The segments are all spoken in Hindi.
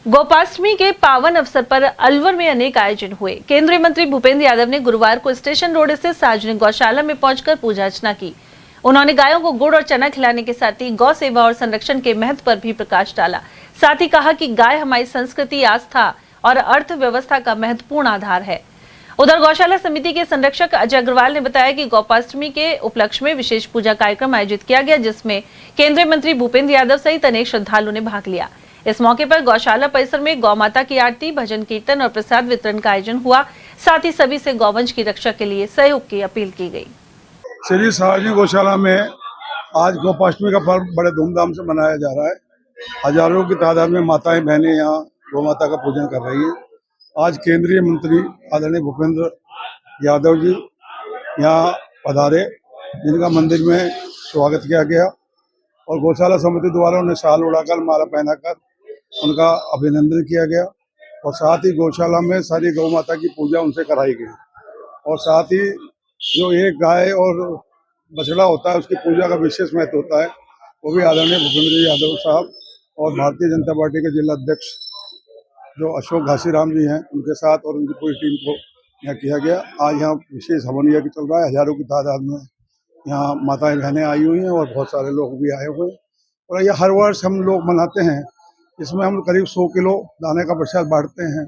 गोपाष्टमी के पावन अवसर पर अलवर में अनेक आयोजन हुए। केंद्रीय मंत्री भूपेंद्र यादव ने गुरुवार को स्टेशन रोड स्थित सार्वजनिक गौशाला में पहुंचकर पूजा अर्चना की। उन्होंने गायों को गुड़ और चना खिलाने के साथ ही गौ सेवा और संरक्षण के महत्व पर भी प्रकाश डाला। साथ ही कहा कि गाय हमारी संस्कृति, आस्था और अर्थव्यवस्था का महत्वपूर्ण आधार है। उधर गौशाला समिति के संरक्षक अजय अग्रवाल ने बताया कि गोपाष्टमी के उपलक्ष्य में विशेष पूजा कार्यक्रम आयोजित किया गया, जिसमें केंद्रीय मंत्री भूपेंद्र यादव सहित अनेक श्रद्धालुओं ने भाग लिया। इस मौके पर गौशाला परिसर में गौ माता की आरती, भजन कीर्तन और प्रसाद वितरण का आयोजन हुआ। साथ ही सभी से गौवंश की रक्षा के लिए सहयोग की अपील की गई। श्री सार्वजनिक गौशाला में आज गोपाष्टमी का पर्व बड़े धूमधाम से मनाया जा रहा है। हजारों की तादाद में माताएं बहनें यहाँ गौ माता का पूजन कर रही हैं। आज केंद्रीय मंत्री आदरणीय भूपेंद्र यादव जी यहाँ पधारे, जिनका मंदिर में स्वागत किया गया और गौशाला समिति द्वारा उन्हें शाल उड़ाकर, माला पहनाकर उनका अभिनंदन किया गया और साथ ही गौशाला में सारी गौ माता की पूजा उनसे कराई गई और साथ ही जो एक गाय और बछड़ा होता है उसकी पूजा का विशेष महत्व होता है, वो भी आदरणीय भूपेंद्र यादव साहब और भारतीय जनता पार्टी के जिला अध्यक्ष जो अशोक घासीराम जी हैं उनके साथ और उनकी पूरी टीम को यहाँ किया गया। आज यहाँ विशेष हवन यज्ञ चल रहा है। हजारों की तादाद में यहाँ माताएं बहनें आई हुई हैं और बहुत सारे लोग भी आए हुए हैं और ये हर वर्ष हम लोग मनाते हैं। इसमें हम करीब 100 किलो दाने का प्रसाद बांटते हैं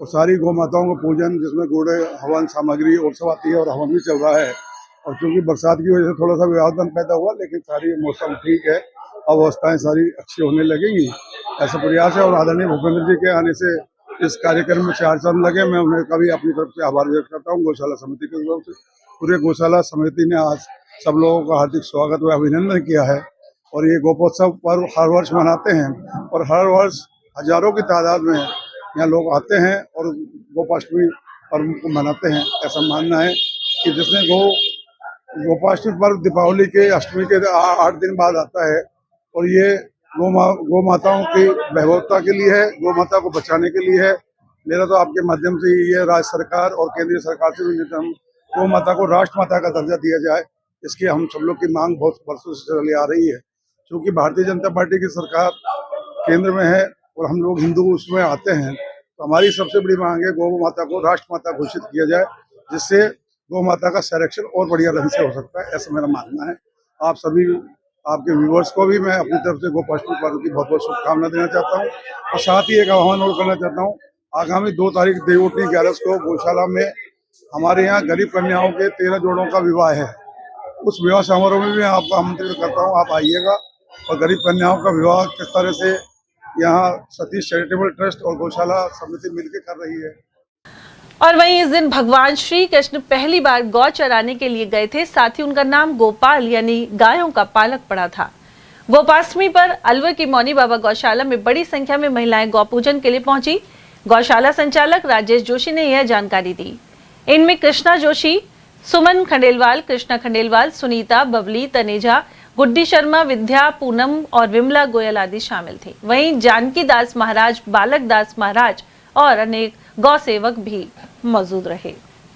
और सारी गौ माताओं को पूजन, जिसमें गुड़, हवन सामग्री और सब आती है और हवन भी चल रहा है। और चूंकि बरसात की वजह से थोड़ा सा विवादन पैदा हुआ, लेकिन सारी मौसम ठीक है, अवस्थाएं सारी अच्छी होने लगेंगी, ऐसा प्रयास है। और आदरणीय भूपेंद्र जी के आने से इस कार्यक्रम में 4 चांद लगे। मैं उन्हें कभी अपनी तरफ से आभार व्यक्त करता हूँ गौशाला समिति की तरफ से। पूरे गौशाला समिति ने आज सब लोगों का हार्दिक स्वागत व अभिनंदन किया है और ये गोपोत्सव पर्व हर वर्ष मनाते हैं और हर वर्ष हजारों की तादाद में यहाँ लोग आते हैं और गोपाष्टमी पर्व को मनाते हैं। ऐसा मानना है कि जिसने गोपाष्टमी पर्व दीपावली के अष्टमी के 8 दिन बाद आता है और ये गौ माताओं की वैभवता के लिए है, गौ माता को बचाने के लिए है। मेरा तो आपके माध्यम से ये राज्य सरकार और केंद्रीय सरकार से भी हम गौ माता को राष्ट्र माता का दर्जा दिया जाए, इसकी हम सब लोग की मांग बहुत वर्षों से चली आ रही है। क्योंकि भारतीय जनता पार्टी की सरकार केंद्र में है और हम लोग हिंदू उसमें आते हैं, तो हमारी सबसे बड़ी मांग है गौ माता को राष्ट्र माता घोषित किया जाए, जिससे गौ माता का संरक्षण और बढ़िया ढंग से हो सकता है, ऐसा मेरा मानना है। आप सभी आपके व्यूवर्स को भी मैं अपनी तरफ से गोपाष्टमी पर्व की बहुत बहुत शुभकामना देना चाहता हूँ और साथ ही एक आह्वान और करना चाहता हूँ। आगामी 2 तारीख देवोठनी 11 को गौशाला में हमारे यहाँ गरीब कन्याओं के 13 जोड़ों का विवाह है। उस विवाह समारोह में भी आपका आमंत्रित करता हूँ, आप आइएगा और गरीब कन्याओं का विवाह किस तरह से यहाँ सतीश चैरिटेबल ट्रस्ट और गौशाला समिति मिलकर कर रही है। और वहीं इस दिन भगवान श्री कृष्ण पहली बार गौ चराने के लिए गए थे। साथ ही उनका नाम गोपाल यानी गायों का पालक पड़ा था। गोपाष्टमी पर अलवर की मौनी बाबा गौशाला में बड़ी संख्या में महिलाएं गौ पूजन के लिए पहुंची। गौशाला संचालक राजेश जोशी ने यह जानकारी दी। इनमें कृष्णा जोशी, सुमन खंडेलवाल, कृष्णा खंडेलवाल, सुनीता, बबली, तनेजा, गुड्डी शर्मा, विद्या, पूनम और विमला गोयल आदि शामिल थे। वहीं जानकी दास महाराज, बालक दास महाराज और अनेक गौ सेवक भी मौजूद रहे।